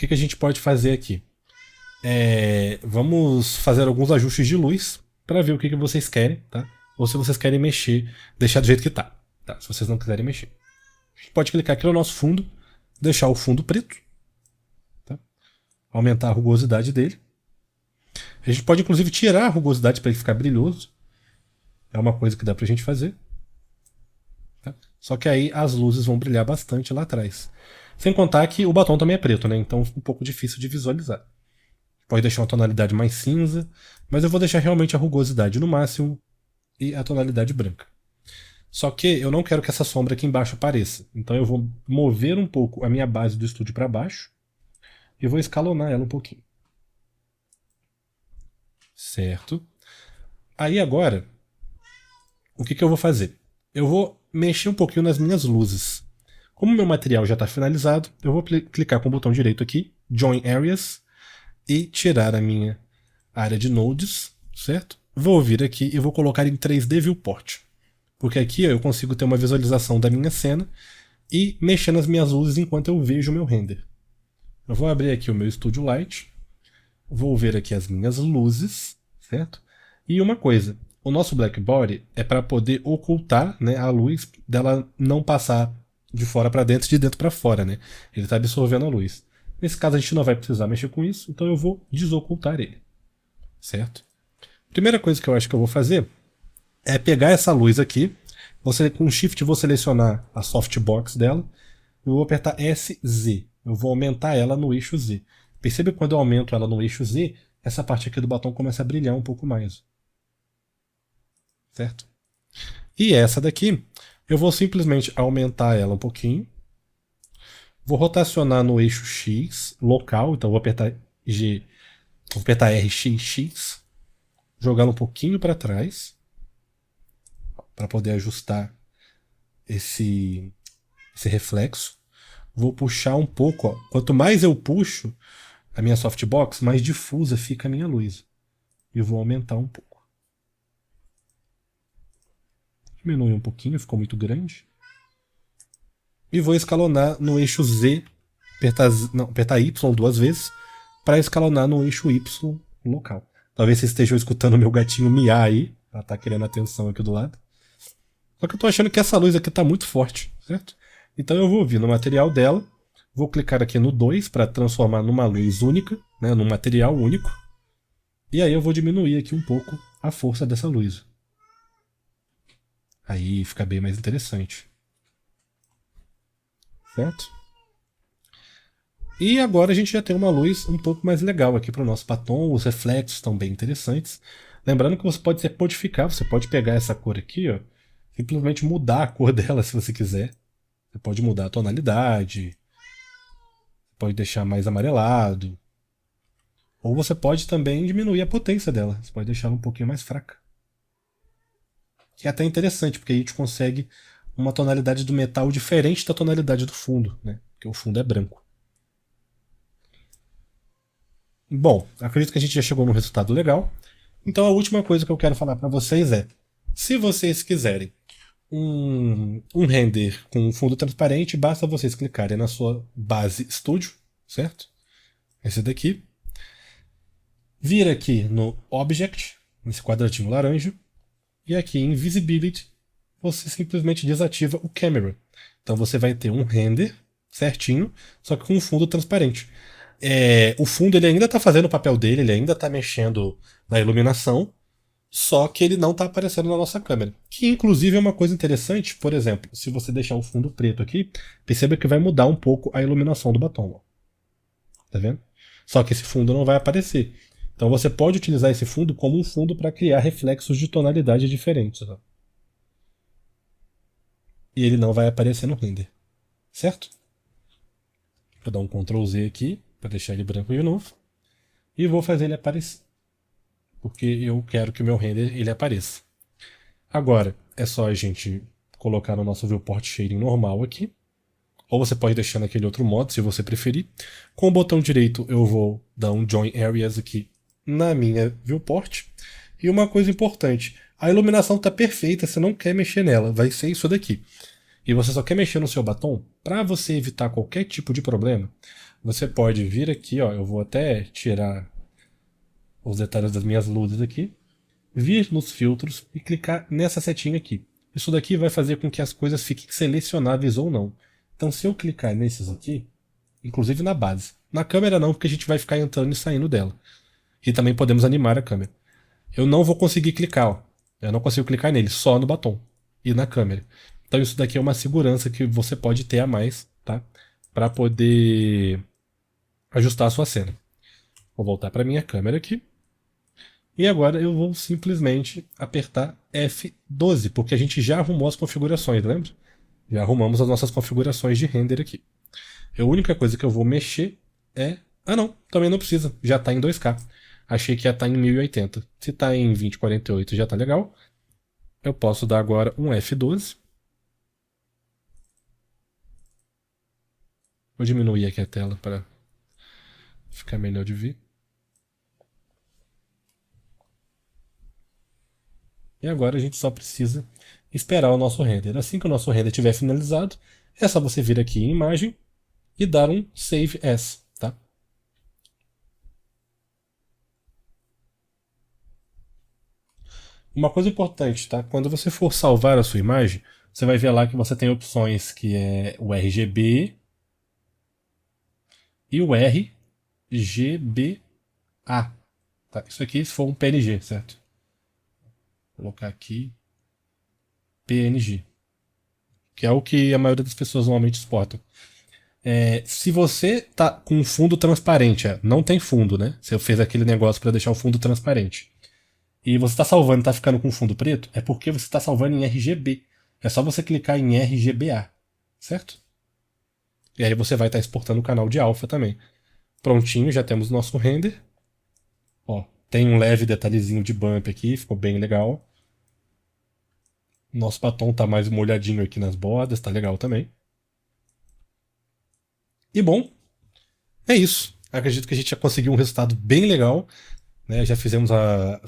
o que a gente pode fazer aqui? Vamos fazer alguns ajustes de luz para ver o que vocês querem, tá? Ou se vocês querem mexer, deixar do jeito que tá, se vocês não quiserem mexer. A gente pode clicar aqui no nosso fundo, deixar o fundo preto, tá? Aumentar a rugosidade dele. A gente pode inclusive tirar a rugosidade para ele ficar brilhoso. É uma coisa que dá pra gente fazer. Tá? Só que aí as luzes vão brilhar bastante lá atrás. Sem contar que o batom também é preto, né? Então fica um pouco difícil de visualizar. Pode deixar uma tonalidade mais cinza, mas eu vou deixar realmente a rugosidade no máximo e a tonalidade branca. Só que eu não quero que essa sombra aqui embaixo apareça. Então eu vou mover um pouco a minha base do estúdio para baixo e vou escalonar ela um pouquinho. Certo? Aí agora, o que eu vou fazer? Eu vou mexer um pouquinho nas minhas luzes. Como o meu material já está finalizado, eu vou clicar com o botão direito aqui, Join Areas, e tirar a minha área de nodes, certo? Vou vir aqui e vou colocar em 3D Viewport. Porque aqui eu consigo ter uma visualização da minha cena e mexer nas minhas luzes enquanto eu vejo o meu render. Eu vou abrir aqui o meu Studio Light, vou ver aqui as minhas luzes, certo? E uma coisa, o nosso Blackbody é para poder ocultar, né, a luz dela não passar de fora para dentro e de dentro para fora, né? Ele está absorvendo a luz. Nesse caso a gente não vai precisar mexer com isso, então eu vou desocultar ele, certo? Primeira coisa que eu acho que eu vou fazer é pegar essa luz aqui, com Shift vou selecionar a softbox dela, eu vou apertar SZ, eu vou aumentar ela no eixo Z. Perceba que quando eu aumento ela no eixo Z, essa parte aqui do batom começa a brilhar um pouco mais. Certo? E essa daqui, eu vou simplesmente aumentar ela um pouquinho. Vou rotacionar no eixo X, local, então vou apertar vou apertar RXX, jogar um pouquinho para trás, para poder ajustar esse reflexo. Vou puxar um pouco, ó. Quanto mais eu puxo a minha softbox, mais difusa fica a minha luz. E vou aumentar um pouco. Diminui um pouquinho, ficou muito grande. E vou escalonar no eixo Z, apertar Y 2 vezes, para escalonar no eixo Y local. Talvez vocês estejam escutando o meu gatinho miar aí, ela tá querendo atenção aqui do lado. Só que eu tô achando que essa luz aqui tá muito forte, certo? Então eu vou vir no material dela, vou clicar aqui no 2 para transformar numa luz única, né, num material único. E aí eu vou diminuir aqui um pouco a força dessa luz. Aí fica bem mais interessante. Certo? E agora a gente já tem uma luz um pouco mais legal aqui para o nosso batom, os reflexos estão bem interessantes. Lembrando que você pode modificar, você pode pegar essa cor aqui, ó, simplesmente mudar a cor dela se você quiser. Você pode mudar a tonalidade, pode deixar mais amarelado. Ou você pode também diminuir a potência dela, você pode deixar ela um pouquinho mais fraca. Que é até interessante, porque aí a gente consegue uma tonalidade do metal diferente da tonalidade do fundo, né? Porque o fundo é branco. Bom, acredito que a gente já chegou num resultado legal. Então a última coisa que eu quero falar para vocês é, se vocês quiserem um render com um fundo transparente, basta vocês clicarem na sua base Studio, certo? Esse daqui. Vir aqui no Object, nesse quadradinho laranja, e aqui em Visibility, você simplesmente desativa o Camera. Então você vai ter um render certinho, só que com um fundo transparente. O fundo ele ainda está fazendo o papel dele, ele ainda está mexendo na iluminação, só que ele não está aparecendo na nossa câmera. Que inclusive é uma coisa interessante, por exemplo, se você deixar o fundo preto aqui, perceba que vai mudar um pouco a iluminação do batom. Ó. Tá vendo? Só que esse fundo não vai aparecer. Então você pode utilizar esse fundo como um fundo para criar reflexos de tonalidade diferentes. Ó. E ele não vai aparecer no render. Certo? Vou dar um Ctrl Z aqui, para deixar ele branco de novo. E vou fazer ele aparecer. Porque eu quero que o meu render ele apareça. Agora, é só a gente colocar no nosso Viewport Shading normal aqui. Ou você pode deixar naquele outro modo, se você preferir. Com o botão direito eu vou dar um Join Areas aqui na minha Viewport. E uma coisa importante, a iluminação está perfeita, você não quer mexer nela, vai ser isso daqui. e você só quer mexer no seu batom, para você evitar qualquer tipo de problema, você pode vir aqui, ó, eu vou até tirar os detalhes das minhas luzes aqui, vir nos filtros e clicar nessa setinha aqui. Isso daqui vai fazer com que as coisas fiquem selecionáveis ou não. Então se eu clicar nesses aqui, inclusive na base, na câmera não, porque a gente vai ficar entrando e saindo dela. E também podemos animar a câmera. Eu não vou conseguir clicar, ó. Eu não consigo clicar nele, só no batom e na câmera. Então isso daqui é uma segurança que você pode ter a mais, tá? Para poder ajustar a sua cena. Vou voltar para minha câmera aqui. E agora eu vou simplesmente apertar F12, porque a gente já arrumou as configurações, lembra? Já arrumamos as nossas configurações de render aqui. A única coisa que eu vou mexer é... Ah não, também não precisa, já está em 2K. Achei que ia estar em 1080. Se está em 2048 já está legal. Eu posso dar agora um F12. Vou diminuir aqui a tela para ficar melhor de ver. E agora a gente só precisa esperar o nosso render. Assim que o nosso render estiver finalizado, é só você vir aqui em imagem e dar um Save As, tá? Uma coisa importante, tá? Quando você for salvar a sua imagem, você vai ver lá que você tem opções que é o RGB e o RGBA. Tá? Isso aqui se for um PNG, certo? Vou colocar aqui PNG, que é o que a maioria das pessoas normalmente exportam. Se você tá com um fundo transparente, não tem fundo, né? Você fez aquele negócio para deixar o fundo transparente. E você está salvando e está ficando com fundo preto, é porque você está salvando em RGB. É só você clicar em RGBA, certo? E aí você vai estar exportando o canal de alfa também. Prontinho, já temos nosso render. Ó, tem um leve detalhezinho de bump aqui, ficou bem legal. Nosso batom tá mais molhadinho aqui nas bordas, tá legal também. E bom, é isso. Acredito que a gente já conseguiu um resultado bem legal. Né? Já fizemos a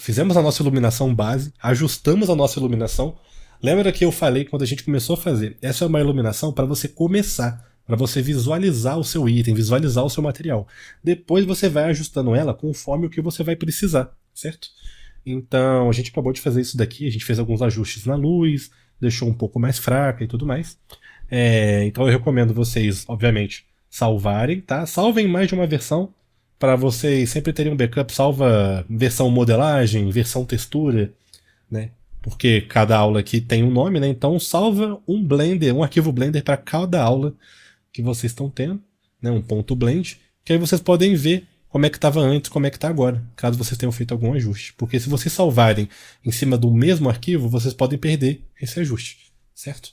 nossa iluminação base, ajustamos a nossa iluminação. Lembra que eu falei quando a gente começou a fazer? Essa é uma iluminação para você começar, para você visualizar o seu item, visualizar o seu material. Depois você vai ajustando ela conforme o que você vai precisar, certo? Então a gente acabou de fazer isso daqui, a gente fez alguns ajustes na luz, deixou um pouco mais fraca e tudo mais. Então eu recomendo vocês, obviamente, salvarem, tá? Salvem mais de uma versão, para vocês sempre terem um backup. Salva versão modelagem, versão textura, né? Porque cada aula aqui tem um nome, né? Então salva um Blender, um arquivo Blender para cada aula que vocês estão tendo, né? Um ponto blend, que aí vocês podem ver como é que estava antes, como é que está agora, caso vocês tenham feito algum ajuste. Porque se vocês salvarem em cima do mesmo arquivo, vocês podem perder esse ajuste, certo?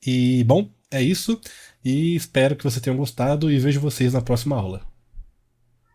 E bom, é isso. E espero que vocês tenham gostado e vejo vocês na próxima aula.